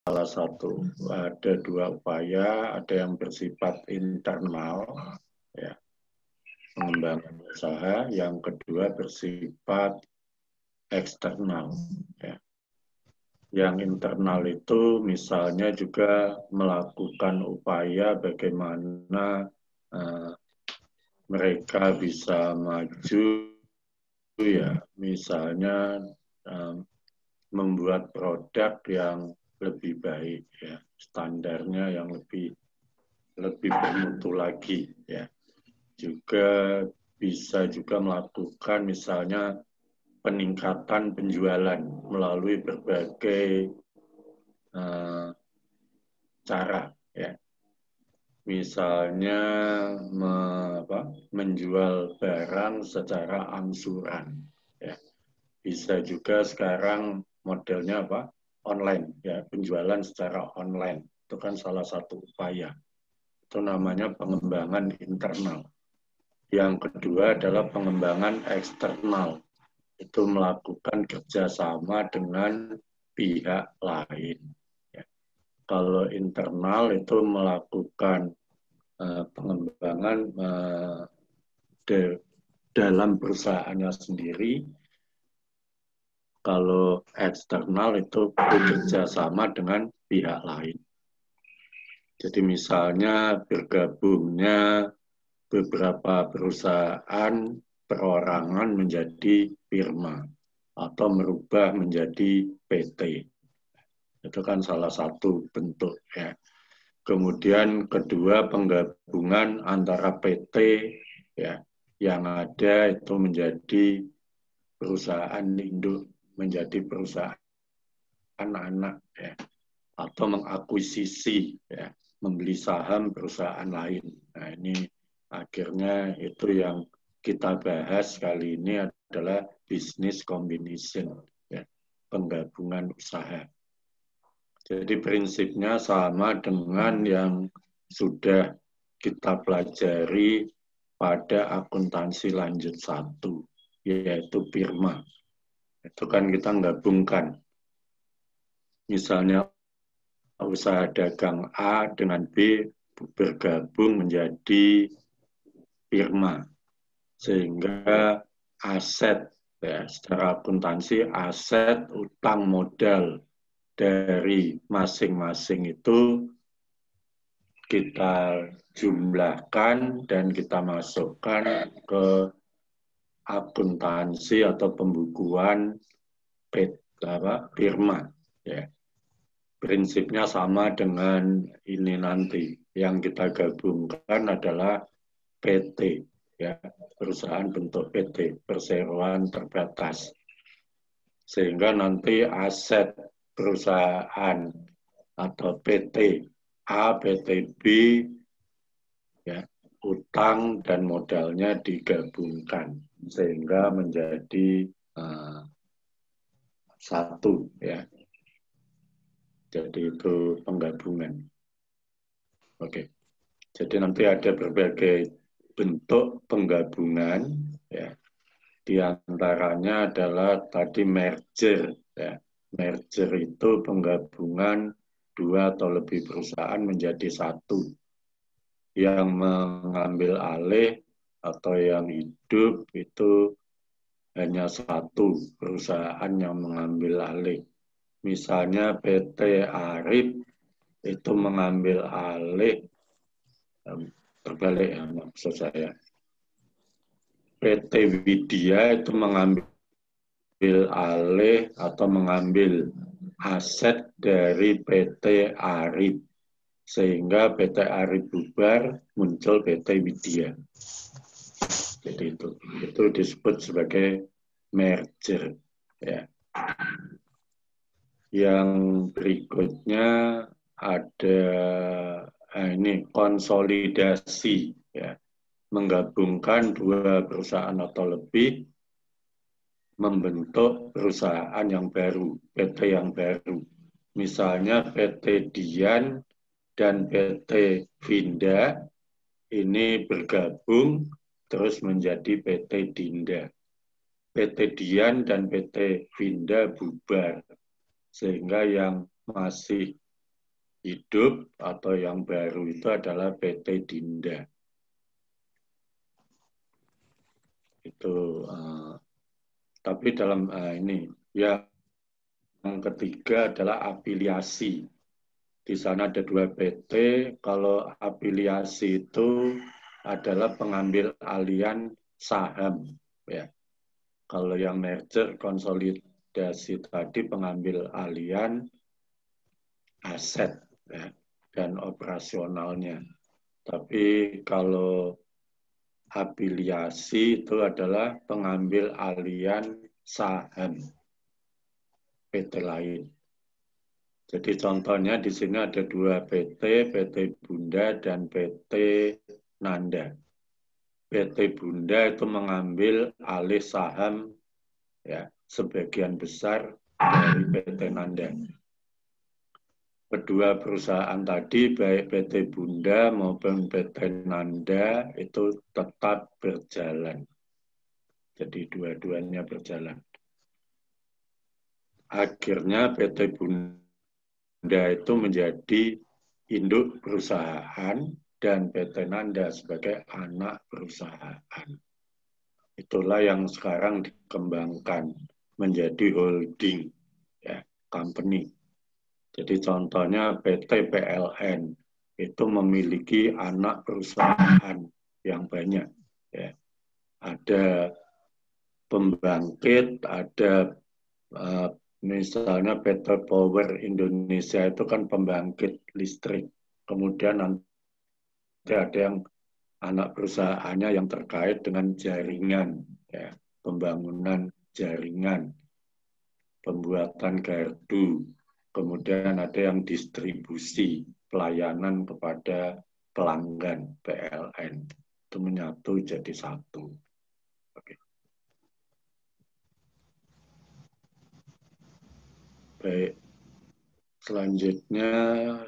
salah satu, ada dua upaya, ada yang bersifat internal, ya, pengembangan usaha, yang kedua bersifat eksternal. Ya. Yang internal itu misalnya juga melakukan upaya bagaimana mereka bisa maju, ya, misalnya membuat produk yang lebih baik, ya, standarnya yang lebih bermutu lagi, ya. Juga bisa juga melakukan misalnya peningkatan penjualan melalui berbagai cara, ya. Misalnya menjual barang secara angsuran, ya. Bisa juga sekarang modelnya online, ya, penjualan secara online. Itu kan salah satu upaya. Itu namanya pengembangan internal. Yang kedua adalah pengembangan eksternal. Itu melakukan kerjasama dengan pihak lain. Ya. Kalau internal itu melakukan pengembangan dalam perusahaannya sendiri. Kalau eksternal itu bekerja sama dengan pihak lain. Jadi misalnya bergabungnya beberapa perusahaan perorangan menjadi firma atau merubah menjadi PT. Itu kan salah satu bentuk, ya. Kemudian kedua, penggabungan antara PT, ya, yang ada itu menjadi perusahaan induk, menjadi perusahaan anak, ya, atau mengakuisisi, ya, membeli saham perusahaan lain. Nah, ini akhirnya itu yang kita bahas kali ini adalah business combination, ya, penggabungan usaha. Jadi prinsipnya sama dengan yang sudah kita pelajari pada akuntansi lanjut 1, yaitu firma. Itu kan kita gabungkan. Misalnya usaha dagang A dengan B bergabung menjadi firma. Sehingga aset, ya, secara akuntansi aset, utang modal dari masing-masing itu kita jumlahkan dan kita masukkan ke akuntansi atau pembukuan firma, ya. Prinsipnya sama dengan ini nanti. Yang kita gabungkan adalah PT, ya, perusahaan bentuk PT, perseroan terbatas. Sehingga nanti aset perusahaan atau PT A, PT B, ya, utang dan modalnya digabungkan sehingga menjadi satu, ya. Jadi itu penggabungan. Oke. Jadi nanti ada berbagai bentuk penggabungan, ya. Di antaranya adalah tadi merger, ya. Merger itu penggabungan dua atau lebih perusahaan menjadi satu. Yang mengambil alih atau yang hidup itu hanya satu perusahaan yang mengambil alih. Misalnya PT Arif itu mengambil alih, terbalik ya maksud saya. PT Widya itu mengambil alih atau mengambil aset dari PT Arif. Sehingga PT Arif bubar, muncul PT Widya. Jadi itu disebut sebagai merger, ya. Yang berikutnya ada ini konsolidasi, ya, menggabungkan dua perusahaan atau lebih membentuk perusahaan yang baru, PT yang baru. Misalnya PT Dian dan PT Vinda ini bergabung terus menjadi PT Dinda. PT Dian dan PT Vinda bubar, sehingga yang masih hidup atau yang baru itu adalah PT Dinda. Itu tapi dalam ini yang ketiga adalah afiliasi. Di sana ada 2 PT. Kalau afiliasi itu adalah pengambil alian saham, ya. Kalau yang merger konsolidasi tadi pengambil alian aset, ya, dan operasionalnya. Tapi kalau afiliasi itu adalah pengambil alian saham PT lain. Jadi contohnya di sini ada 2 PT, PT Bunda dan PT Nanda. PT Bunda itu mengambil alih saham, ya, sebagian besar dari PT Nanda. Kedua perusahaan tadi, baik PT Bunda maupun PT Nanda, itu tetap berjalan. Jadi dua-duanya berjalan. Akhirnya PT Bunda itu menjadi induk perusahaan dan PT Nanda sebagai anak perusahaan. Itulah yang sekarang dikembangkan menjadi holding, ya, company. Jadi contohnya PT PLN itu memiliki anak perusahaan yang banyak. Ya. Ada pembangkit, ada misalnya PT Power Indonesia itu kan pembangkit listrik. Kemudian nanti ada yang anak perusahaannya yang terkait dengan jaringan, ya, pembangunan jaringan, pembuatan gardu, kemudian ada yang distribusi pelayanan kepada pelanggan PLN. Itu menyatu jadi satu. Oke. Baik. Selanjutnya,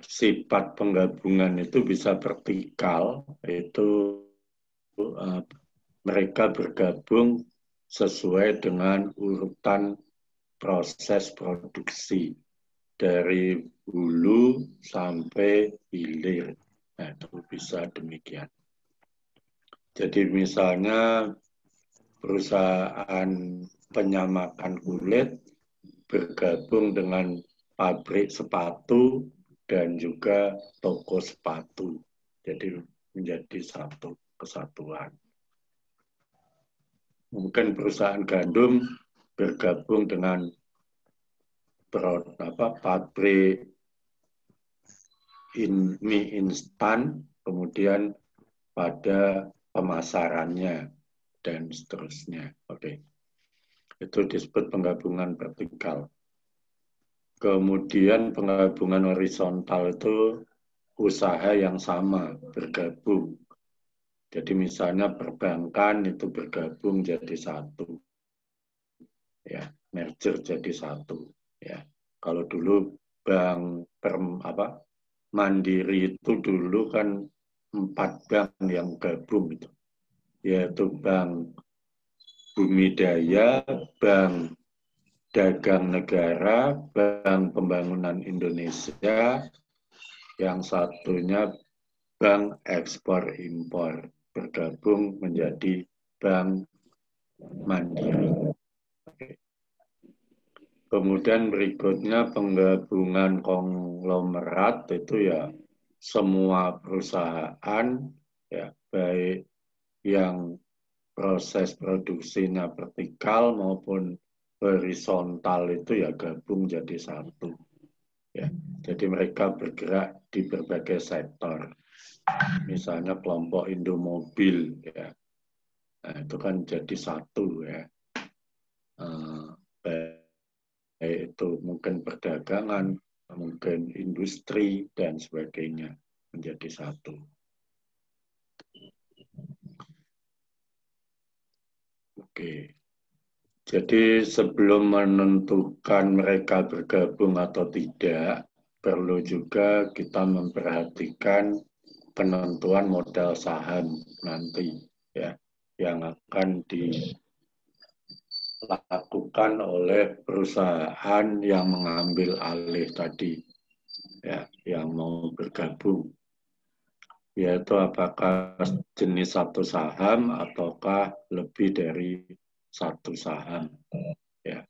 sifat penggabungan itu bisa vertikal, itu mereka bergabung sesuai dengan urutan proses produksi dari hulu sampai hilir. Nah, itu bisa demikian. Jadi misalnya perusahaan penyamakan kulit bergabung dengan pabrik sepatu dan juga toko sepatu. Jadi menjadi satu kesatuan. Mungkin perusahaan gandum bergabung dengan pabrik mie instan, kemudian pada pemasarannya dan seterusnya. Oke. Itu disebut penggabungan vertikal. Kemudian penggabungan horizontal itu usaha yang sama, bergabung. Jadi misalnya perbankan itu bergabung jadi satu. Ya, merger jadi satu. Ya. Kalau dulu bank Mandiri itu dulu kan 4 bank yang gabung itu. Yaitu Bank Bumi Daya, Bank Dagang Negara, Bank Pembangunan Indonesia, yang satunya Bank Ekspor Impor, bergabung menjadi Bank Mandiri. Kemudian berikutnya penggabungan konglomerat itu ya semua perusahaan, ya, baik yang proses produksinya vertikal maupun horizontal itu ya gabung jadi satu. Ya, jadi mereka bergerak di berbagai sektor. Misalnya kelompok Indomobil, ya, nah, itu kan jadi satu, ya. Baik itu mungkin perdagangan, mungkin industri dan sebagainya menjadi satu. Oke. Jadi sebelum menentukan mereka bergabung atau tidak, perlu juga kita memperhatikan penentuan modal saham nanti, ya, yang akan dilakukan oleh perusahaan yang mengambil alih tadi. ya yang mau bergabung, yaitu apakah jenis satu saham ataukah lebih dari satu saham. Ya,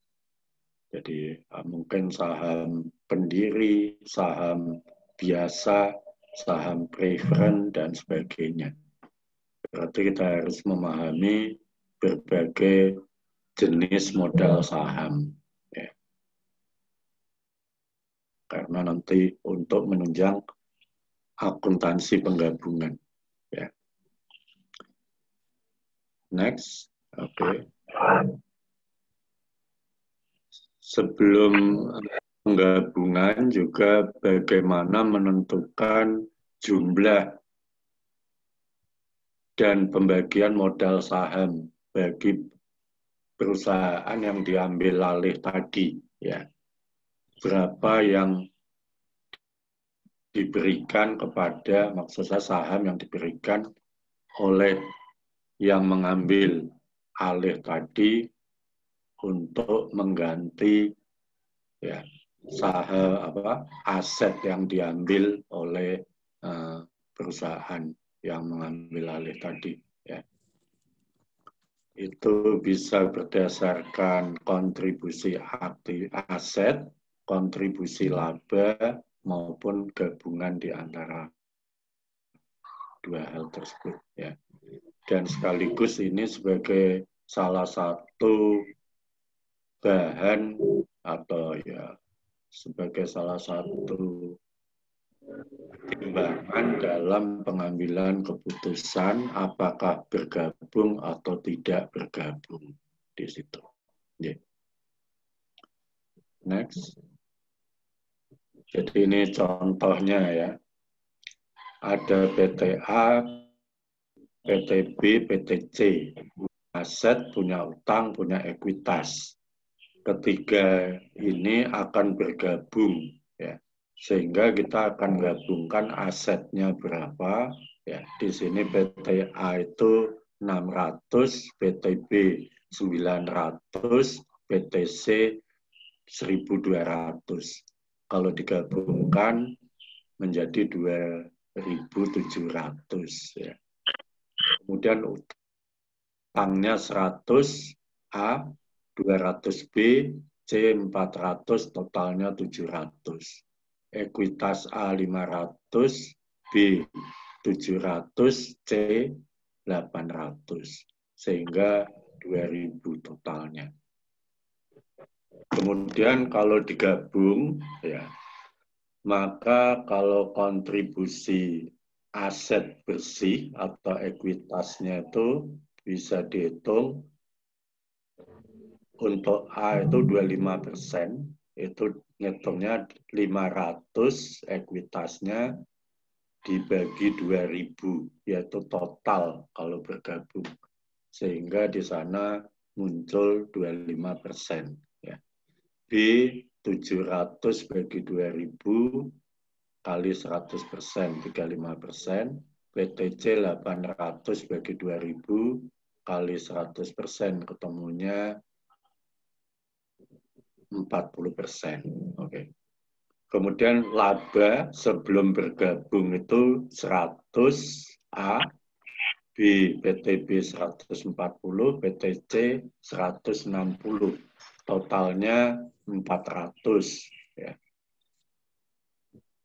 jadi mungkin saham pendiri, saham biasa, saham preferen dan sebagainya. Berarti kita harus memahami berbagai jenis modal saham. Ya. Karena nanti untuk menunjang akuntansi penggabungan. Ya. Next, oke. Sebelum penggabungan juga bagaimana menentukan jumlah dan pembagian modal saham bagi perusahaan yang diambil alih tadi. Ya. Berapa yang diberikan kepada, maksud saya saham yang diberikan oleh yang mengambil alih tadi untuk mengganti ya saham aset yang diambil oleh perusahaan yang mengambil alih tadi. Ya. Itu bisa berdasarkan kontribusi aset, kontribusi laba maupun gabungan di antara dua hal tersebut. Ya. Dan sekaligus ini sebagai salah satu bahan atau ya sebagai salah satu pertimbangan dalam pengambilan keputusan apakah bergabung atau tidak bergabung di situ. Yeah. Next. Jadi ini contohnya ya. Ada PTA, PTB, PTC. Aset, punya utang, punya ekuitas. Ketiga ini akan bergabung ya. Sehingga kita akan gabungkan asetnya berapa ya. Di sini PTA itu 600, PTB 900, PTC 1.200. Kalau digabungkan menjadi 2.700 ya. Kemudian utangnya 100 A, 200 B, C 400, totalnya 700. Ekuitas A 500, B 700, C 800. Sehingga 2.000 totalnya. Kemudian kalau digabung, ya, maka kalau kontribusi aset bersih atau ekuitasnya itu bisa dihitung untuk A itu 25%, itu ngitungnya 500 ekuitasnya dibagi 2.000, yaitu total kalau bergabung. Sehingga di sana muncul 25%. Ya. B 700 bagi 2.000 kali 100%, 35%. PTC 800 bagi 2.000 kali 100%, ketemunya 40%. Oke. Kemudian laba sebelum bergabung itu 100 A, B, PTB 140, PTC 160. Totalnya 400. Ya.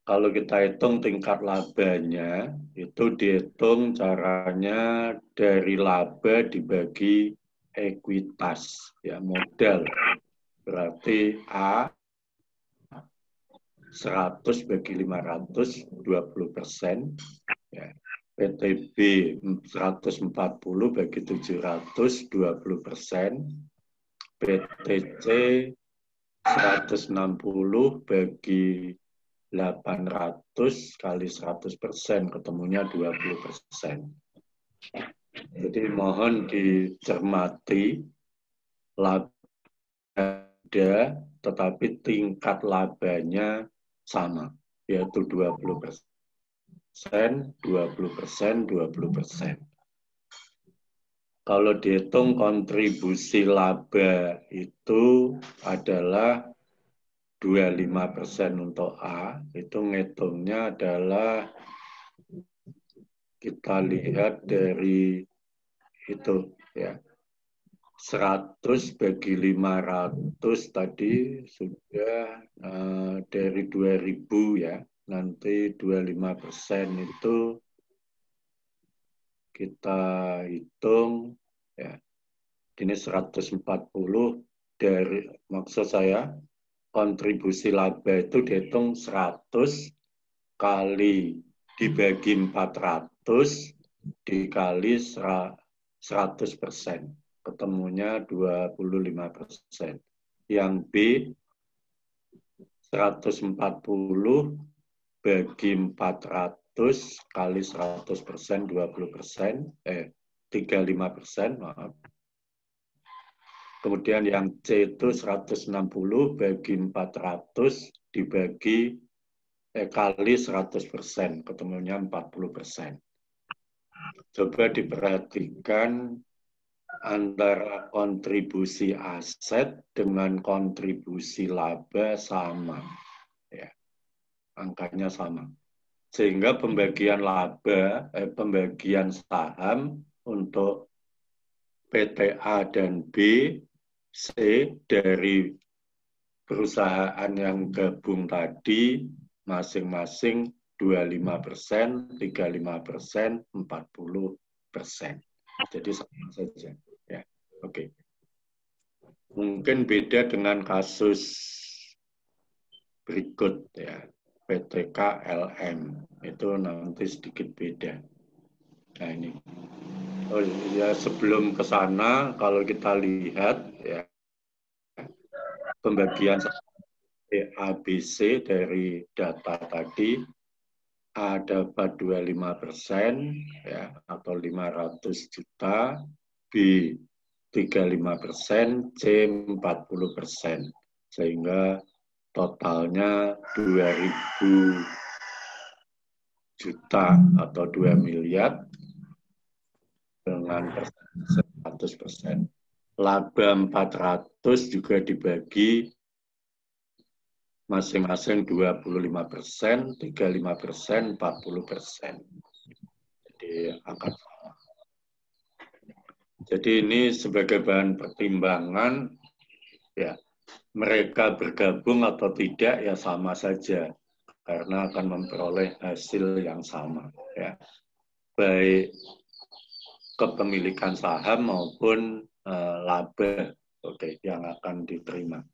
Kalau kita hitung tingkat labanya, itu dihitung caranya dari laba dibagi ekuitas, ya modal. Berarti A 100 bagi 500, 20%. Ya. PTB 140 bagi 700, 20%. PTC 160 bagi 800 kali 100%, ketemunya 20%. Jadi mohon dicermati laba ada, tetapi tingkat labanya sama, yaitu 20%, 20%, 20%. Kalau dihitung kontribusi laba itu adalah 25% untuk A, itu ngitungnya adalah kita lihat dari itu ya. 100 bagi 500 tadi sudah dari 2000 ya. Nanti 25% itu kita hitung ya. Ini 140 dari, maksud saya kontribusi laba itu dihitung 100 kali dibagi 400 dikali 100%. Ketemunya 25%. Yang B 140 bagi 400 kali 100%, 20%, 35%, maaf. Kemudian yang C itu 160 bagi 400 dibagi kali 100%, ketemunya 40%. Coba diperhatikan antara kontribusi aset dengan kontribusi laba sama. Ya, angkanya sama. Sehingga pembagian laba, pembagian saham untuk PTA dan B, C dari perusahaan yang gabung tadi masing-masing 25%, 35%, 40%. Jadi sama saja. Ya, oke. Mungkin beda dengan kasus berikut ya, PTK LM itu nanti sedikit beda. Nah ini. Oh ya, sebelum ke sana kalau kita lihat ya pembagian ABC dari data tadi A dapat 25% ya atau 500 juta, B 35%, C 40%. Sehingga totalnya 2.000 juta atau 2 miliar dengan 100%. Laba 400 juga dibagi masing-masing 25%, 35%, 40%. Jadi angka sama. Jadi ini sebagai bahan pertimbangan ya, mereka bergabung atau tidak ya sama saja karena akan memperoleh hasil yang sama ya. Baik kepemilikan saham maupun laba yang akan diterima.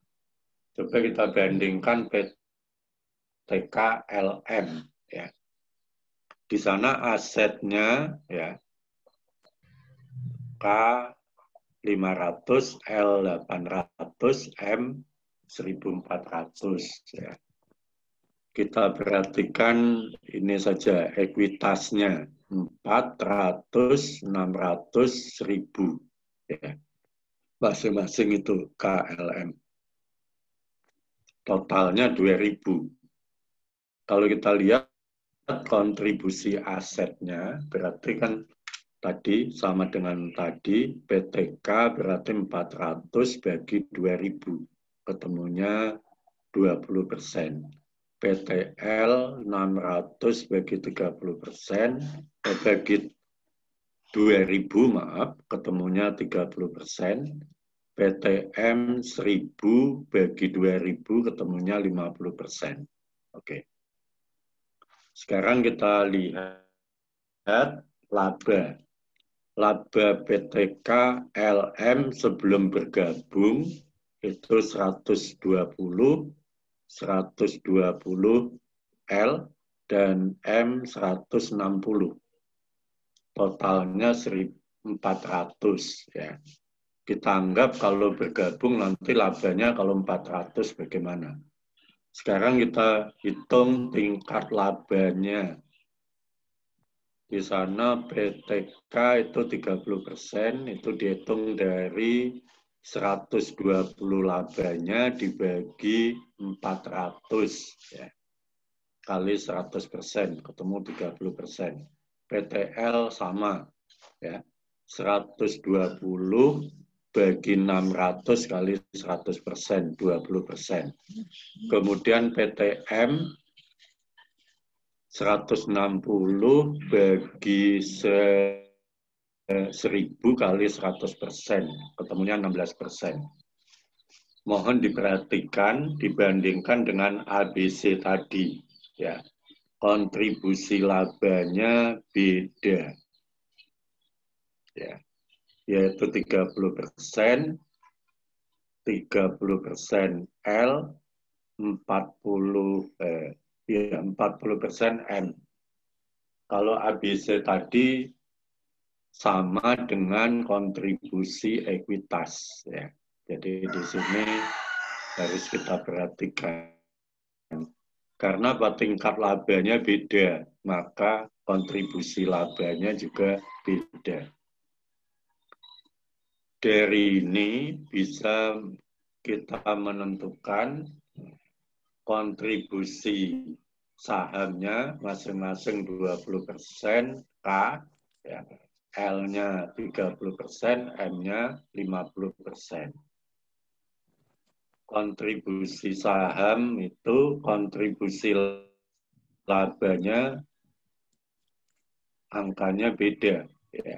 Coba kita bandingkan PTK LM ya. Di sana asetnya ya K 500, L 800, M 1400 ya. Kita perhatikan ini saja ekuitasnya 400, 600, 1000 ya. Masing-masing itu KLM. Totalnya 2000. Kalau kita lihat kontribusi asetnya berarti kan tadi sama dengan tadi PTK berarti 400 bagi 2000. Ketemunya 20%. PTL 600 bagi 30%, bagi 2000 maaf, ketemunya 30%. PTM 1000 bagi 2000 ketemunya 50%. Oke. Sekarang kita lihat laba. Laba PTK LM sebelum bergabung itu 120, 120 L dan M 160. Totalnya 1.400 ya. Kita anggap kalau bergabung nanti labanya kalau 400 bagaimana. Sekarang kita hitung tingkat labanya. Di sana PTK itu 30%, itu dihitung dari 120 labanya dibagi 400 ya. Kali 100%, ketemu 30%. PTL sama ya. 120 bagi 600 kali 100%, 20%. Kemudian PTM 160 bagi 1000 kali 100%, ketemunya 16%. Mohon diperhatikan, dibandingkan dengan ABC tadi, ya, kontribusi labanya beda, ya, yaitu 30%, 30% L, 40% N. Kalau ABC tadi sama dengan kontribusi ekuitas, ya. Jadi di sini harus kita perhatikan. Karena tingkat labanya beda, maka kontribusi labanya juga beda. Dari ini bisa kita menentukan kontribusi sahamnya masing-masing 20%, K, ya, L-nya 30%, M-nya 50%. Kontribusi saham itu kontribusi labanya angkanya beda, ya,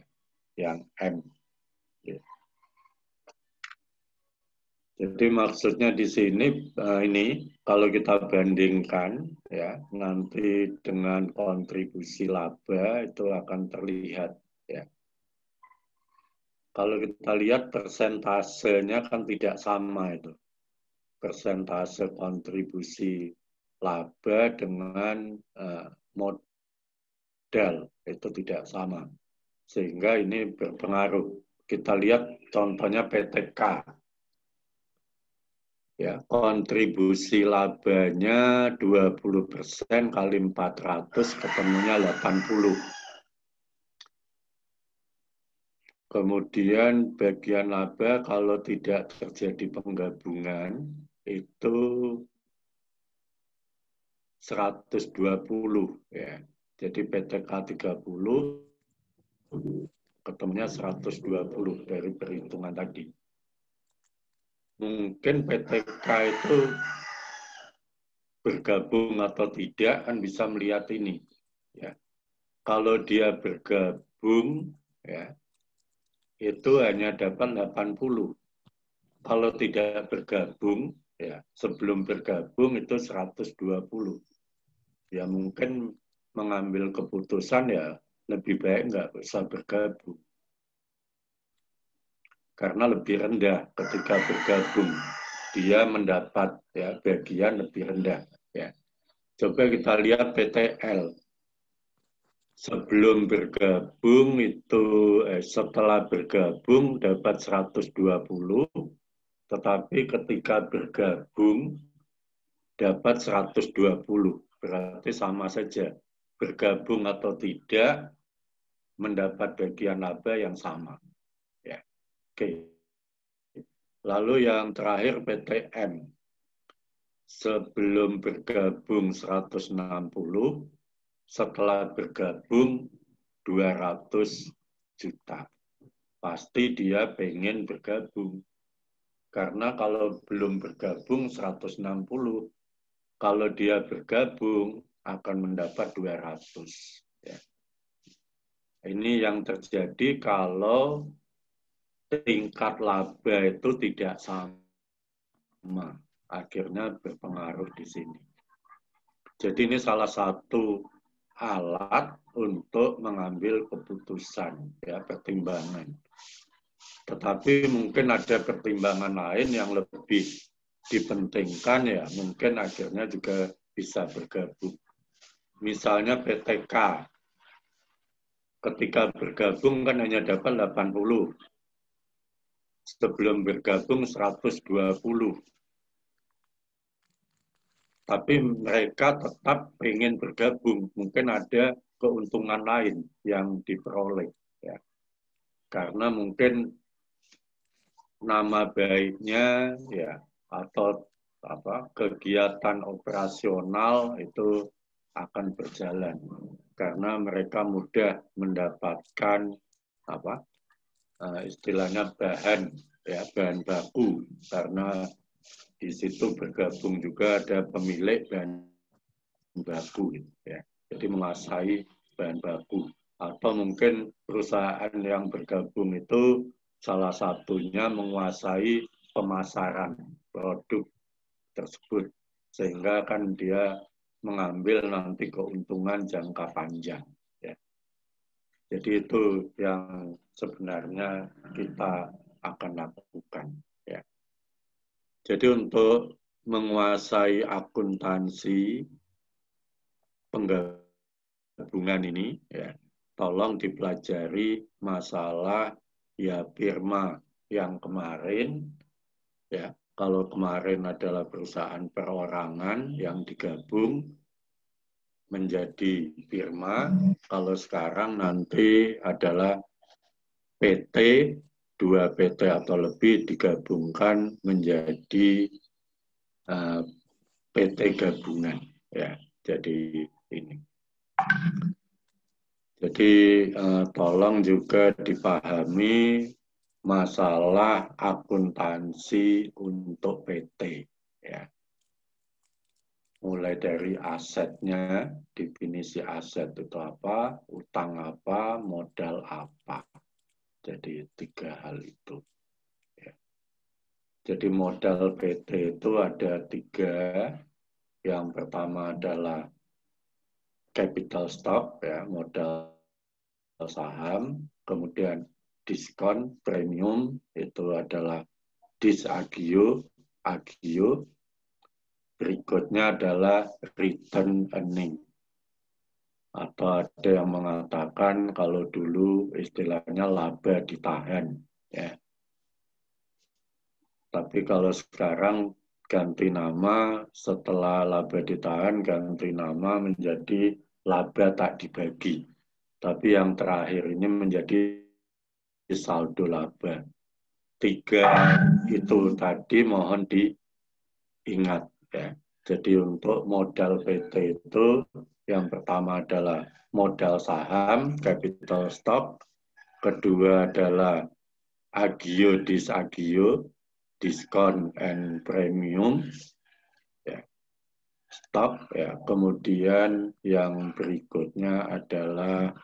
yang M. Ya. Jadi maksudnya di sini ini kalau kita bandingkan, ya, nanti dengan kontribusi laba itu akan terlihat, ya. Kalau kita lihat persentasenya kan tidak sama itu. Persentase kontribusi laba dengan modal itu tidak sama. Sehingga ini berpengaruh. Kita lihat contohnya PTK. Ya, kontribusi labanya 20% kali 400 ketemunya 80. Kemudian bagian laba kalau tidak terjadi penggabungan itu 120, ya. Jadi PTK 30 ketemunya 120 dari perhitungan tadi. Mungkin PTK itu bergabung atau tidak kan bisa melihat ini, ya. Kalau dia bergabung, ya, itu hanya dapat 80. Kalau tidak bergabung, ya, sebelum bergabung itu 120. Ya mungkin mengambil keputusan ya lebih baik nggak usah bergabung. Karena lebih rendah ketika bergabung. Dia mendapat, ya, bagian lebih rendah. Ya. Coba kita lihat PTL. Sebelum bergabung itu, setelah bergabung dapat 120, tetapi ketika bergabung dapat 120. Berarti sama saja. Bergabung atau tidak, mendapat bagian laba yang sama. Ya. Oke. Lalu yang terakhir PTM. Sebelum bergabung 160, setelah bergabung 200 juta. Pasti dia pengen bergabung. Karena kalau belum bergabung 160, kalau dia bergabung akan mendapat 200. Ya. Ini yang terjadi kalau tingkat laba itu tidak sama. Akhirnya berpengaruh di sini. Jadi ini salah satu alat untuk mengambil keputusan, ya, pertimbangan. Tetapi mungkin ada pertimbangan lain yang lebih dipentingkan, ya, mungkin akhirnya juga bisa bergabung. Misalnya PTK, ketika bergabung kan hanya dapat 80. Sebelum bergabung 120. Tapi mereka tetap ingin bergabung. Mungkin ada keuntungan lain yang diperoleh. Ya. Karena mungkin nama baiknya, ya, atau kegiatan operasional itu akan berjalan. Karena mereka mudah mendapatkan istilahnya bahan ya, bahan baku, karena di situ bergabung juga ada pemilik bahan baku, ya. Jadi menguasai bahan baku. Atau mungkin perusahaan yang bergabung itu salah satunya menguasai pemasaran produk tersebut, sehingga kan dia mengambil nanti keuntungan jangka panjang. Ya. Jadi itu yang sebenarnya kita akan lakukan. Ya. Jadi untuk menguasai akuntansi penggabungan ini, ya, tolong dipelajari masalah ya firma yang kemarin, ya. Kalau kemarin adalah perusahaan perorangan yang digabung menjadi firma, kalau sekarang nanti adalah PT, 2 PT atau lebih digabungkan menjadi PT gabungan, ya. Jadi ini. Jadi tolong juga dipahami masalah akuntansi untuk PT, ya. Mulai dari asetnya, definisi aset itu apa, utang apa, modal apa. Jadi 3 hal itu. Ya. Jadi modal PT itu ada 3. Yang pertama adalah capital stock, ya, modal saham, kemudian diskon premium itu adalah disagio, agio, berikutnya adalah return earning. Atau ada yang mengatakan kalau dulu istilahnya laba ditahan, ya. Tapi kalau sekarang ganti nama, setelah laba ditahan ganti nama menjadi laba tak dibagi. Tapi yang terakhir ini menjadi saldo laba. 3 itu tadi mohon diingat, ya. Jadi untuk modal PT itu yang pertama adalah modal saham, capital stock. Kedua adalah agio disagio, diskon and premium, ya. Stock, ya. Kemudian yang berikutnya adalah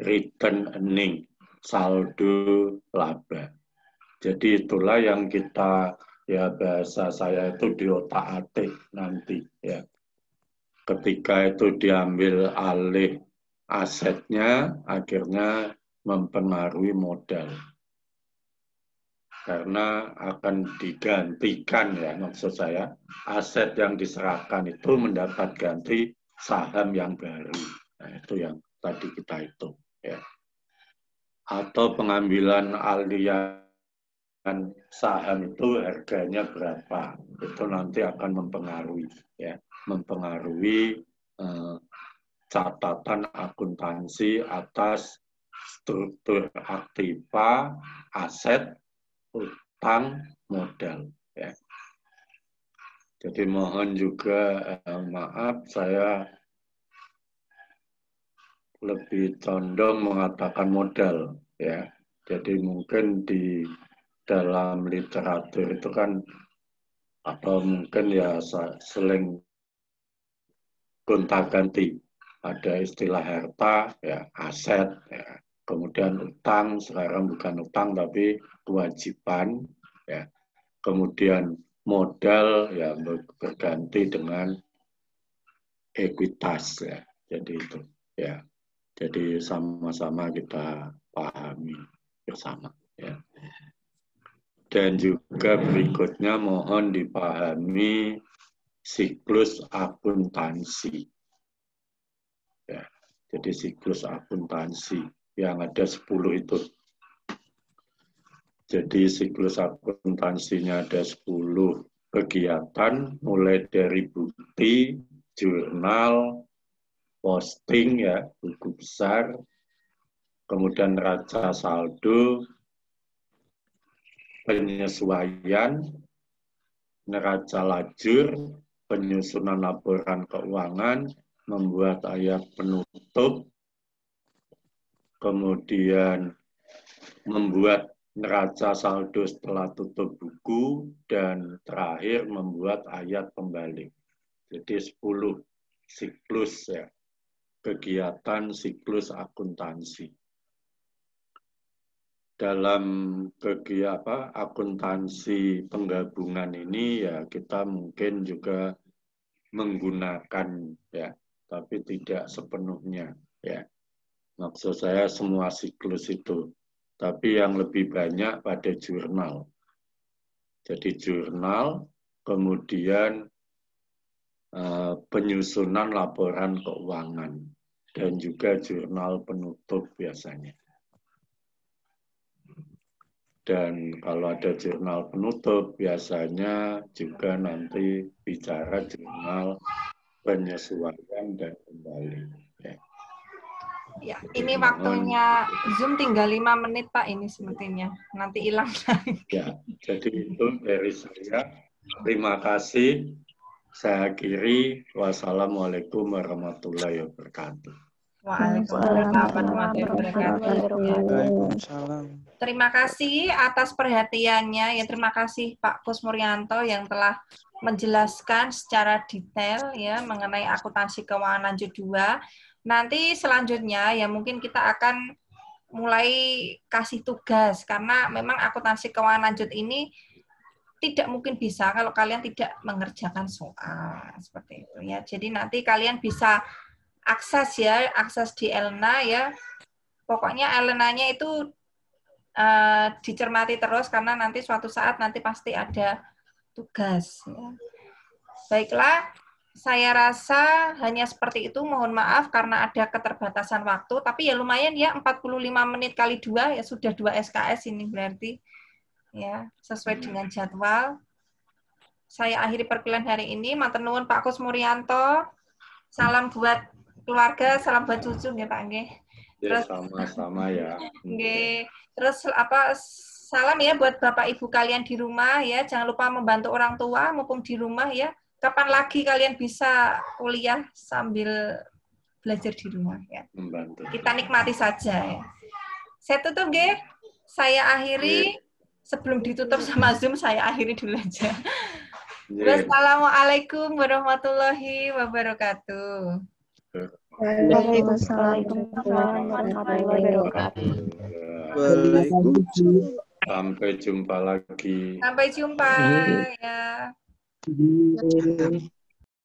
return earning, saldo laba. Jadi itulah yang kita, ya bahasa saya itu diotak-atik nanti, ya. Ketika itu diambil alih asetnya, akhirnya mempengaruhi modal. Karena akan digantikan, ya, maksud saya, aset yang diserahkan itu mendapat ganti saham yang baru. Nah, itu yang tadi kita hitung, ya. Atau pengambilan alihan saham itu harganya berapa, itu nanti akan mempengaruhi, ya, mempengaruhi catatan akuntansi atas struktur aktiva, aset, utang, modal, ya. Jadi mohon juga maaf, saya lebih condong mengatakan modal, ya. Jadi mungkin di dalam literatur itu kan, atau mungkin ya seling gonta-ganti. Ada istilah harta, ya, aset, ya. Kemudian utang, sekarang bukan utang tapi kewajiban, ya. Kemudian modal, ya, berganti dengan ekuitas, ya. Jadi itu, ya. Jadi sama-sama kita pahami bersama, ya. Dan juga berikutnya mohon dipahami siklus akuntansi. Ya, jadi siklus akuntansi yang ada 10 itu. Jadi siklus akuntansinya ada 10 kegiatan, mulai dari bukti, jurnal, posting, ya, buku besar, kemudian neraca saldo, penyesuaian, neraca lajur, penyusunan laporan keuangan, membuat ayat penutup, kemudian membuat neraca saldo setelah tutup buku, dan terakhir membuat ayat pembalik. Jadi 10 siklus ya, kegiatan siklus akuntansi. Dalam kegiatan akuntansi penggabungan ini ya kita mungkin juga menggunakan ya, tapi tidak sepenuhnya ya. Maksud saya semua siklus itu, tapi yang lebih banyak pada jurnal. Jadi jurnal, kemudian penyusunan laporan keuangan, dan juga jurnal penutup biasanya. Dan kalau ada jurnal penutup, biasanya juga nanti bicara jurnal penyesuaian dan kembali. Ya. Ya, ini waktunya Zoom tinggal 5 menit Pak, ini sepertinya. Nanti hilang lagi. Ya, jadi itu dari saya. Terima kasih. Saya akhiri. Wassalamualaikum warahmatullahi wabarakatuh. Waalaikumsalam warahmatullahi wabarakatuh. Terima kasih atas perhatiannya. Ya, terima kasih Pak Kusmurianto yang telah menjelaskan secara detail ya mengenai akuntansi keuangan lanjut 2. Nanti selanjutnya ya mungkin kita akan mulai kasih tugas karena memang akuntansi keuangan lanjut ini tidak mungkin bisa kalau kalian tidak mengerjakan soal seperti itu ya. Jadi nanti kalian bisa akses ya, akses di Elna ya. Pokoknya Elnanya itu dicermati terus karena nanti suatu saat nanti pasti ada tugas ya. Baiklah, saya rasa hanya seperti itu. Mohon maaf karena ada keterbatasan waktu, tapi ya lumayan ya 45 menit kali 2 ya sudah 2 SKS ini berarti ya sesuai dengan jadwal. Saya akhiri perkuliahan hari ini. Matur nuwun Pak Kusmurianto. Salam buat keluarga, salam buat cucu nggih Pak nggih. Terus sama-sama ya. Nggih. Terus salam ya buat Bapak Ibu kalian di rumah ya. Jangan lupa membantu orang tua mumpung di rumah ya. Kapan lagi kalian bisa kuliah sambil belajar di rumah ya. Membantu. Kita nikmati saja ya. Saya tutup nggih. Saya akhiri sebelum ditutup sama Zoom saya akhiri dulu aja. Wassalamualaikum warahmatullahi wabarakatuh. Waalaikumsalam warahmatullahi wabarakatuh. Sampai jumpa lagi. Sampai jumpa ya.